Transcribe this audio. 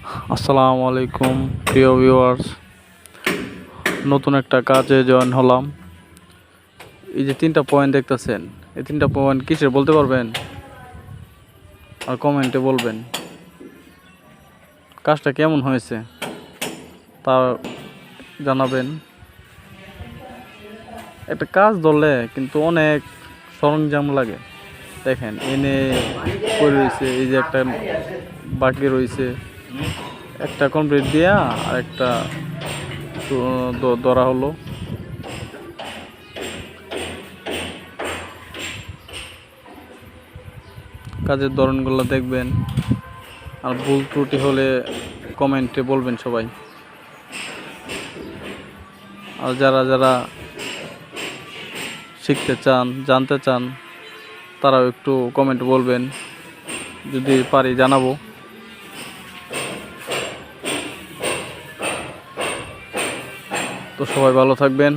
আসসালামু আলাইকুম প্রিয় ভিউয়ার্স, নতুন একটা কাজে জয়েন হলাম। এই যে 3টা পয়েন্ট দেখতেছেন, এই 3টা পয়েন্ট কিসের বলতে পারবেন? আর কমেন্টে বলবেন কাজটা কেমন হয়েছে তা জানাবেন। একটা কাজ ধরলে কিন্তু অনেক সরঞ্জাম লাগে। দেখেন এনে পড়ে রয়েছে, এই যে একটা বাকি রয়েছে, একটা কমপ্লিট দিয়া আর একটা ধরা হলো। কাজের ধরনগুলো দেখবেন, আর ভুল ত্রুটি হলে কমেন্টে বলবেন সবাই। আর যারা যারা শিখতে চান, জানতে চান, তারাও একটু কমেন্টে বলবেন, যদি পারি জানাবো। তো সবাই ভালো থাকবেন।